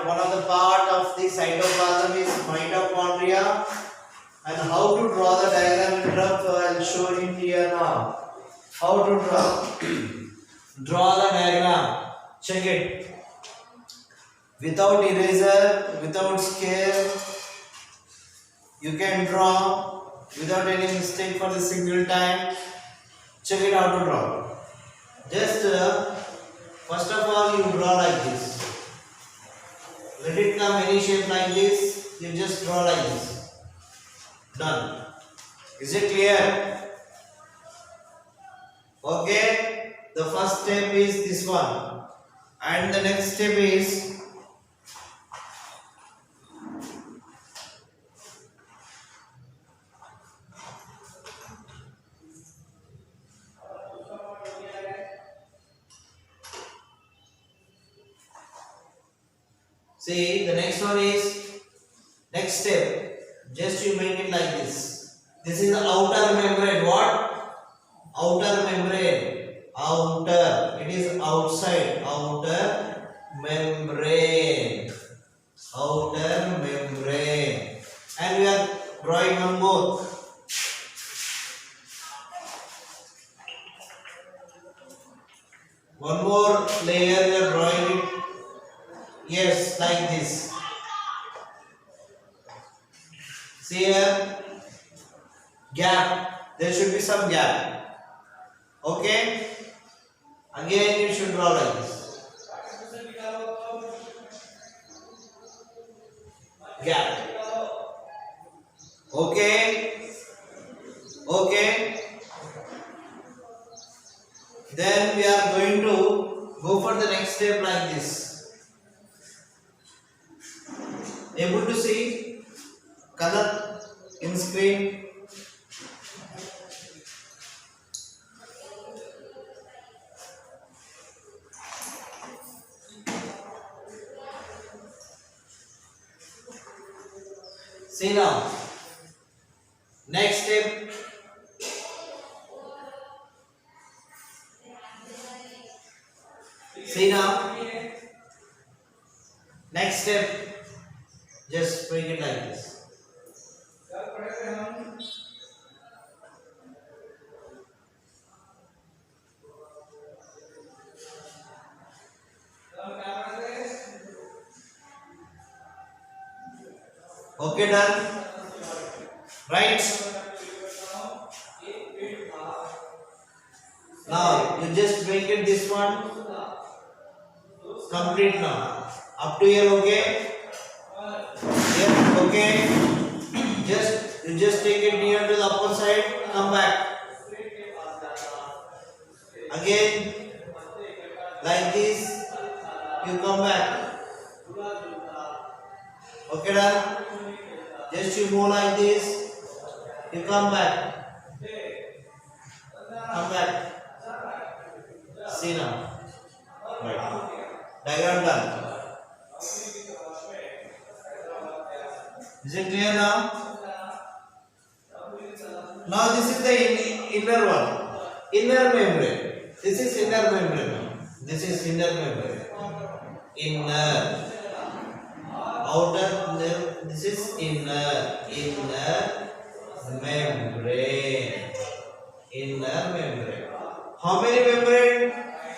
one of the part of the cytoplasm is mitochondria. And how to draw the diagram in rough, I will show it here now. How to draw the diagram. Check it. Without eraser, without scale, you can draw without any mistake for the single time. Check it how to draw. Just first of all, you draw like this. Let it come any shape like this. You just draw like this. Done. Is it clear? Okay. The first step is this one, and the next step is see, the next one is next step. Just you make it like this. This is the outer membrane. What? Outer membrane. Outer. It is outside. Outer membrane. Outer membrane. And we are drawing one more. One more layer we are drawing it. Yes, like this. See here, gap. There should be some gap. Okay. Again, you should draw like this. Gap. Okay. Okay. Then we are going to go for the next step like this. Able to see color in screen? See now. Next step. See now. Next step. Just bring it like this. Okay, done. Right. Now you just make it this one complete now. Up to here, okay? Here, okay. You just take it near to the upper side. Come back. Again, like this. You come back. Okay, done. Just you go like this. You come back. Come back. See now. Right. Diagram done. Is it clear now? Now this is the inner one. Inner membrane. This is inner membrane. This is inner membrane. Inner. Outer. This is inner. Inner membrane. Inner membrane. How many membrane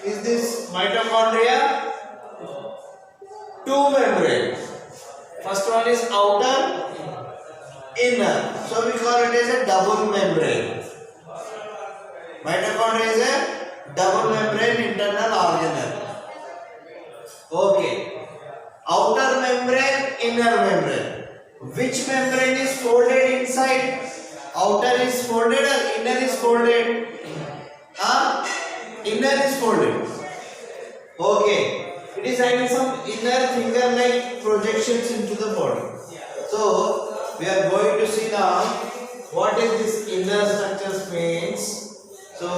is this mitochondria? Two membranes. First one is outer, inner. So we call it as a double membrane. Mitochondria is a double membrane internal organelle. Okay. Outer membrane, inner membrane. Which membrane is folded inside? Outer is folded or inner is folded? Inner is folded. Okay. It is having some inner finger-like projections into the body. So we are going to see now what is this inner structures means. So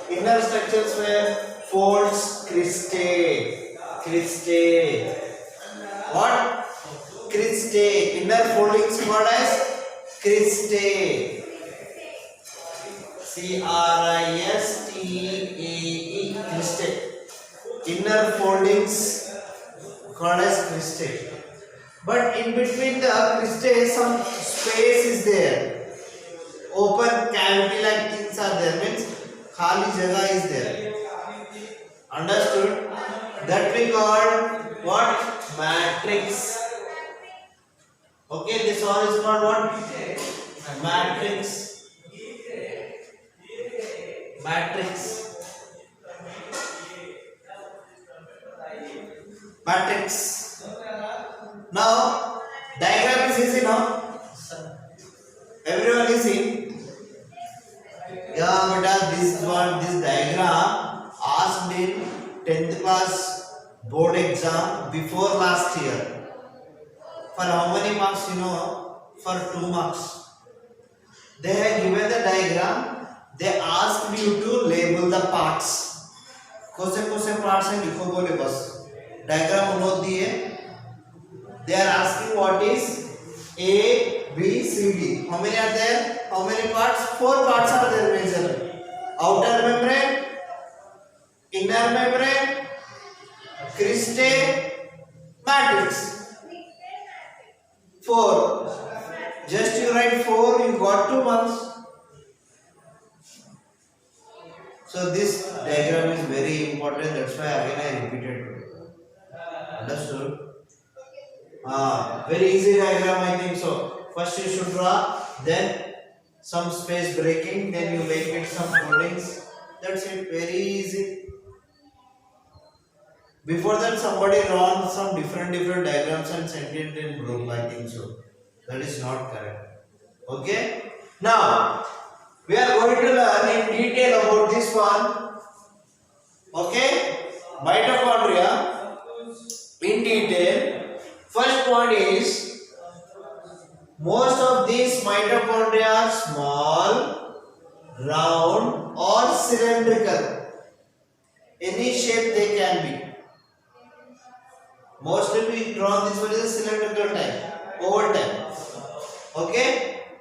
inner structures were folds, cristae. Cristae. What? Cristae. Inner foldings called as cristae. Cristae. Cristae. Inner foldings called as cristae. But in between the cristae, some space is there. Open cavity like things are there, means khali jagah is there. Understood? That we call what? Matrix. Okay, this all is called what? Matrix. Matrix. Matrix. Now, diagram is easy now. Everyone is in. Yeah, beta, this diagram asked in 10th class board exam before last year. For how many marks you know? For 2 marks. They have given the diagram. They asked you to label the parts. कौन से parts हैं लिखो बोले बस. Diagram note दिए. They are asking what is A, B, C, D. How many are there? How many parts? 4 parts are there majorly. Outer membrane, inner membrane, cristae, matrix. 4. Just you write 4, you got 2 marks. So this diagram is very important. That's why again I repeated. Understood? Very easy diagram, I think so. First you should draw, then some space breaking, then you make it some foldings. That's it, very easy. Before that somebody drawn some different diagrams and sent it in group, I think so. That is not correct. Okay? Now, we are going to learn in detail about this one. Okay? Mitochondria in detail. First point is, most of these mitochondria are small, round or cylindrical. Any shape they can be. Mostly we draw this one is a cylindrical type, oval type. Okay?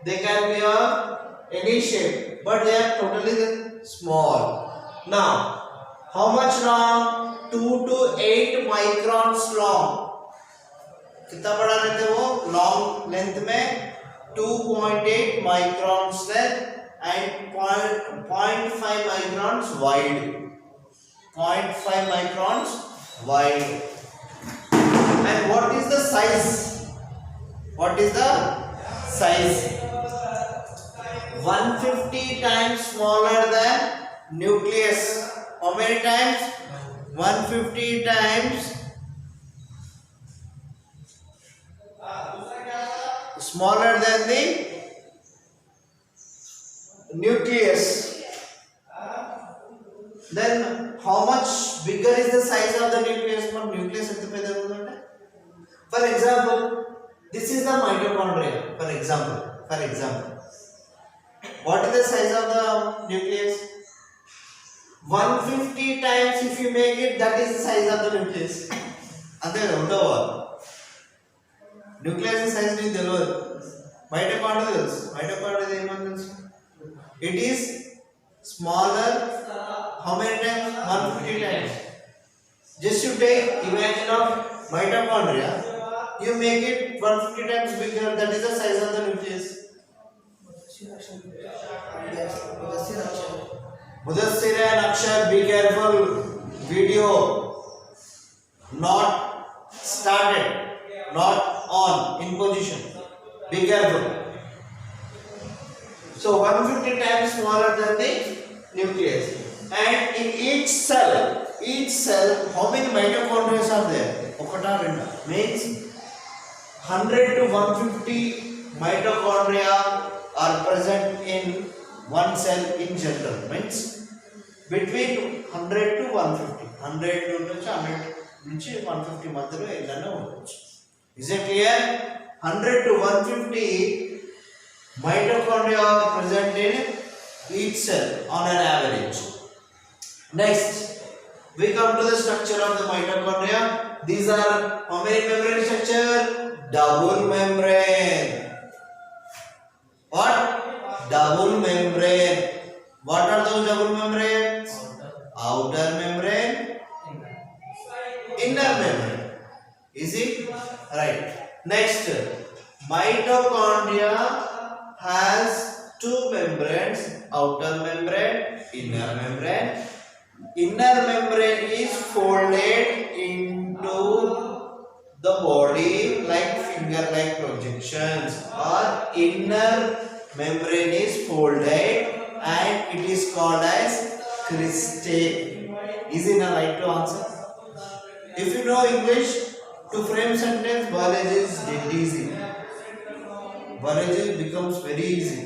They can be of any shape, but they are totally small. Now, how much long? 2 to 8 microns long. कितना बड़ा रहते हैं वो? Long length में 2.8 microns length and 0.5 microns wide. 0.5 microns wide. And what is the size? What is the size? 150 times smaller than nucleus. How many times? 150 times smaller than the nucleus. Then how much bigger is the size of the nucleus? For example, this is the mitochondria. For example, what is the size of the nucleus? 150 times if you make it, that is the size of the nucleus. Ante undava. Nucleus size ni telvadu. Mitochondria is it is smaller. How many times? 150 times. Just you take imagine of mitochondria, you make it 150 times bigger. That is the size of the nucleus. Mudassir and Akshay, be careful. Video not started, not on, in position. Be careful. So 150 times smaller than the nucleus. And in each cell, how many mitochondria are there? Means 100 to 150 mitochondria are present in one cell in general. Means between 100 to 150. 100 to 150 madhyalo ellana undochu. Is it clear? 100 to 150 mitochondria are present in each cell on an average. Next, we come to the structure of the mitochondria. These are how many membrane structure? Double membrane. What? Double membrane. What are those double membranes? Outer membrane, inner membrane. Right. Next, mitochondria has two membranes, outer membrane, inner membrane. Inner membrane is folded into the body like finger-like projections, or inner membrane is folded and it is called as cristae. Is it right to answer? If you know English, to frame sentence, biology is dead easy. Biology becomes very easy.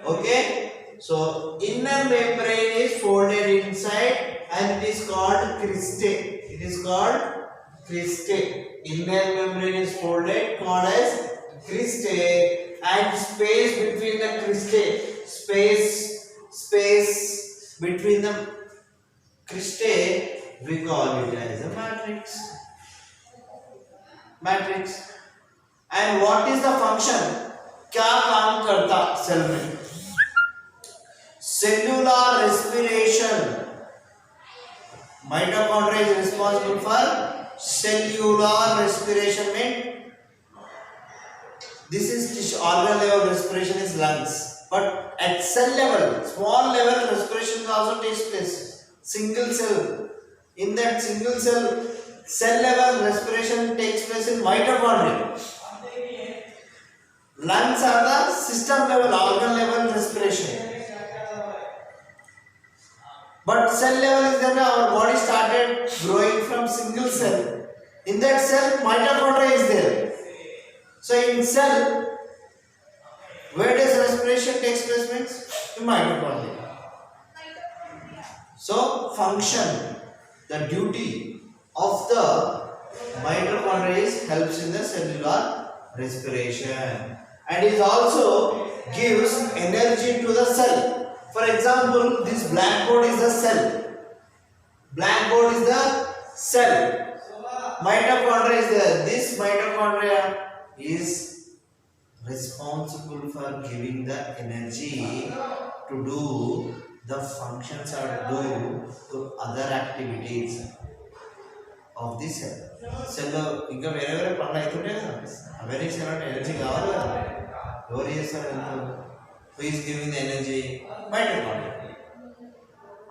Okay? So, inner membrane is folded inside and it is called cristae. It is called cristae. Inner membrane is folded, called as cristae, and space between the cristae, space between the cristae, we call it as a matrix. Matrix. And what is the function? क्या काम करता cell में? Cellular respiration. Mitochondria is responsible for cellular respiration. Mean this is organ level respiration is lungs, but at cell level, small level respiration also takes place. Single cell. In that single cell level respiration takes place in mitochondria. Lungs are the system level, organ level respiration. But cell level is that our body started growing from single cell. In that cell, mitochondria is there. So in cell, where does respiration takes place means? In mitochondria. So function, the duty of the mitochondria is helps in the cellular respiration, and it also gives energy to the cell. For example, this blackboard is the cell. Blackboard is the cell. Mitochondria is there. This mitochondria is responsible for giving the energy to do the functions or do to other activities of the cell. Cell ఇంకా వేరే వేరే పనులు అవుతుంటాయి కదా, అవన్నీ చేయాలంటే energy కావాలి కదా. ఎవరు చేస్తారు? Who is giving the energy? Mitochondria.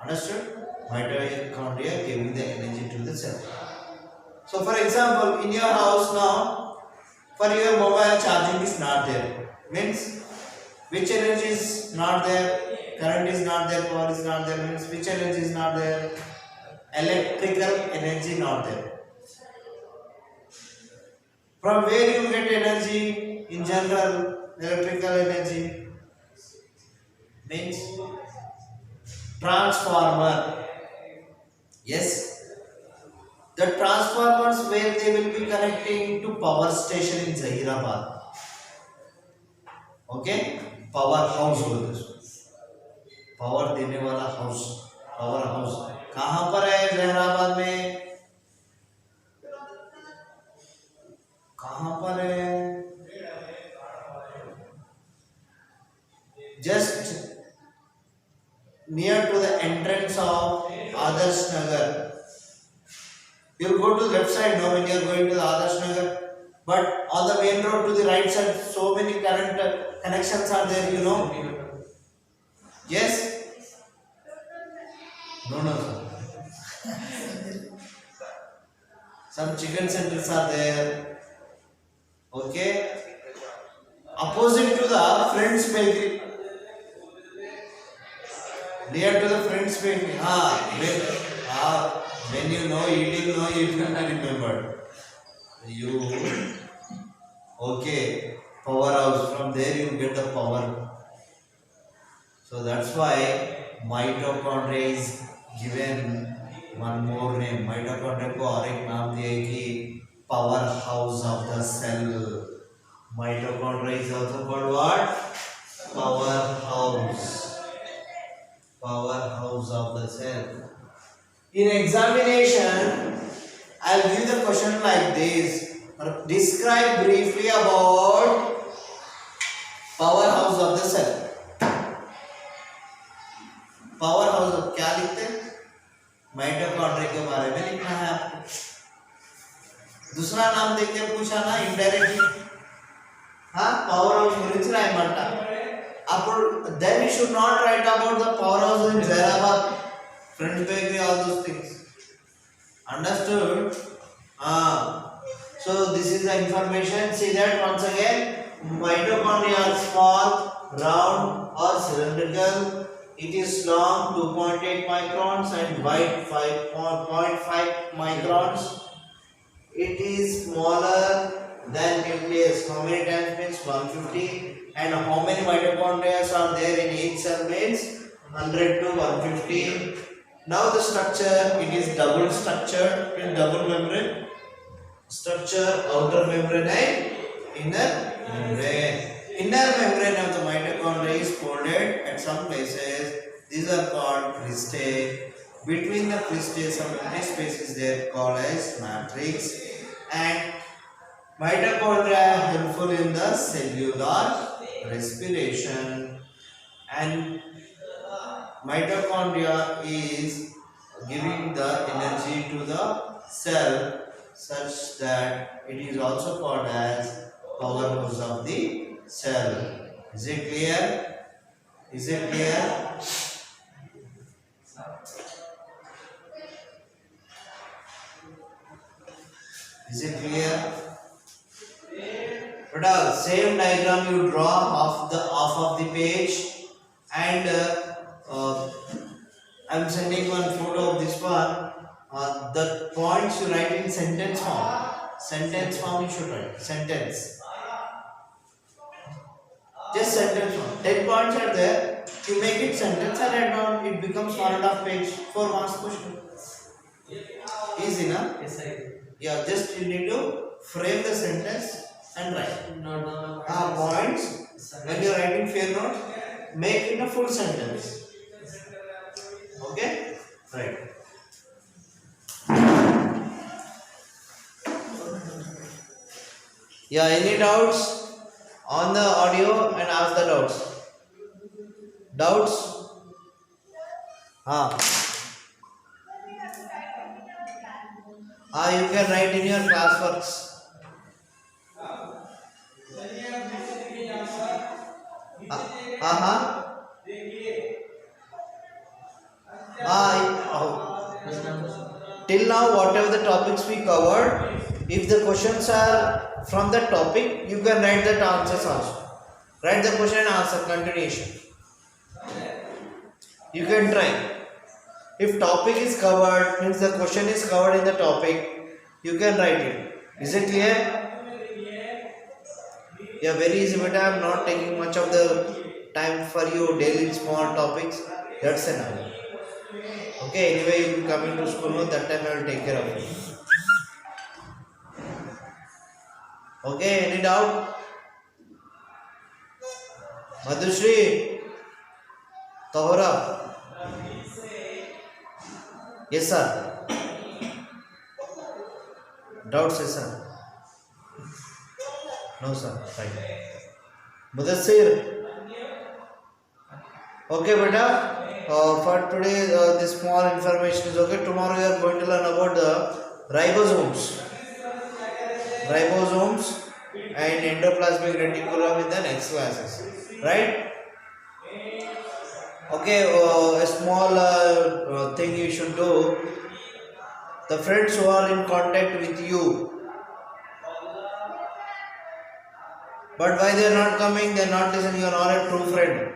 Understood? Mitochondria giving the energy to the cell. So for example, in your house now, for your mobile charging is not there. Means which energy is not there? Current is not there, power is not there. Means which energy is not there? Electrical energy not there. From where you get energy in general? Electrical energy means transformer. Yes, the transformers where they will be connecting to power station in Zahirabad. Okay, power house बोलते हैं, power देने वाला house, power house कहाँ पर है? जहीराबाद में. कहाँ पर है? Just near to the entrance of Adarsh Nagar. You will go to the left side now when you are going to the Adarsh Nagar. But on the main road to the right side, so many current connections are there, you know. Yes? No, sir. Some chicken centers are there. Okay? Opposite to the Friends Bakery. Near to the Friends Bakery. When you know eating, no, you can remember. You, okay, powerhouse, from there you get the power. So that's why mitochondria is given one more name. Mitochondria को और एक नाम दिया है कि powerhouse of the cell. Mitochondria is also called what? Powerhouse. Powerhouse of the cell. In examination, I'll give the question like this. Describe briefly about powerhouse of the cell. Powerhouse of क्या लिखते हैं? Mitochondria के बारे में लिखना है आपको. दूसरा नाम देख के पूछा ना इनडायरेक्टली हाँ पवर हाउस गुరించి రాయమంట అప్పుడు then you should not write about the power house in Zairabad French bakery all those things understood so this is the information see that once again mitochondria are small round or cylindrical it is long 2.8 microns and wide 5.5 microns it is smaller than nucleus how many times means 150 and how many mitochondria are there in each cell means 100 to 150 now the structure it is double structured in double membrane structure outer membrane and inner membrane inner membrane of the mitochondria is folded at some places these are called cristae between the cristae some empty space is there called as matrix and mitochondria are helpful in the cellular respiration and mitochondria is giving the energy to the cell such that it is also called as powerhouse of the cell is it clear is it clear is it clear but same diagram you draw off of the page and I am sending one photo of this one the points you write in sentence form you should write sentence just sentence form 10 points are there you make it sentence and write down it becomes 1.5 page 4 marks question easy na Yes, I do. yeah just you need to frame the sentence and write points when you are writing fair notes make it a full sentence okay right yeah any doubts on the audio and ask the doubts you can write in your class works till now whatever the topics we covered if the questions are from the topic you can write the answers also write the question and answer continuation you can try if topic is covered means the question is covered in the topic you can write it is it clear yeah very easy but I am not taking much of the time for you daily small topics that's enough okay anyway you will come into school no that time I will take care of it okay any doubt Madhushri Tahora yes sir doubts yes sir no sir right Mudassir okay beta for today this small information is okay tomorrow we are going to learn about the ribosomes and endoplasmic reticulum in the next classes right okay a small thing you should do the friends who are in contact with you but why they are not coming they are not listening you are not a true friend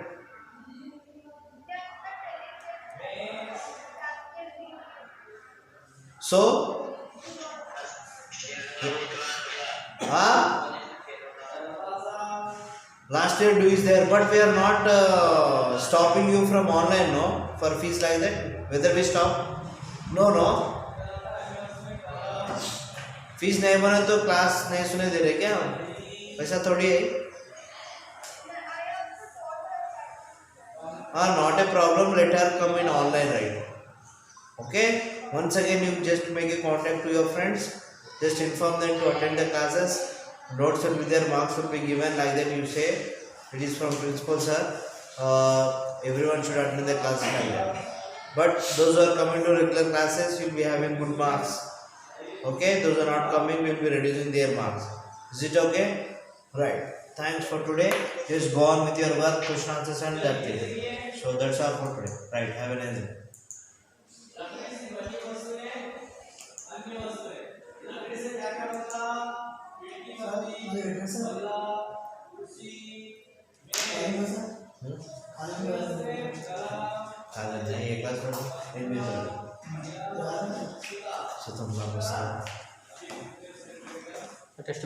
so last year due is there but we are not stopping you from online no for fees like that whether we stop no fees नहीं बने तो class नहीं सुने दे रहे क्या हम पैसा थोड़ी है not a problem let her come in online right okay once again you just make a contact to your friends just inform them to attend the classes notes will be there marks will be given like that you say it is from principal sir everyone should attend the classes like that but those who are coming to regular classes will be having good marks Okay, those are not coming, we'll be reducing their marks. Is it okay? Right. Thanks for today. Just go on with your work, question answers and that thing. So that's all for today. Right. Have a nice day. కాదండి ఏ class ఎనిమిది so తొమ్మిది వస్తాను test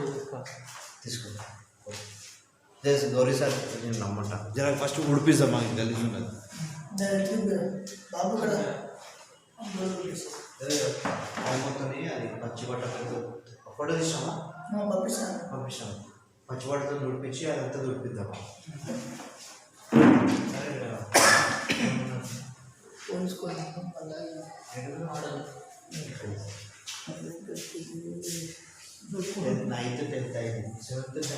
తీసుకుంటా just Gauri sir నేను నమ్మంట జర first ఉడిపిస్తాం మాకు గలీజ్ ఉన్నది బాబు కూడా మొత్తని అది పచ్చి బట్టతో ఫోటో తీసామా పంపిస్తాను పంపిస్తాము పచ్చి బట్టతో ఉడిపించి అదంతా ఉడిపిద్దామా పోల్చుకోండి నైన్త్ టెన్త్ అయింది సెవెంత్ టెన్త్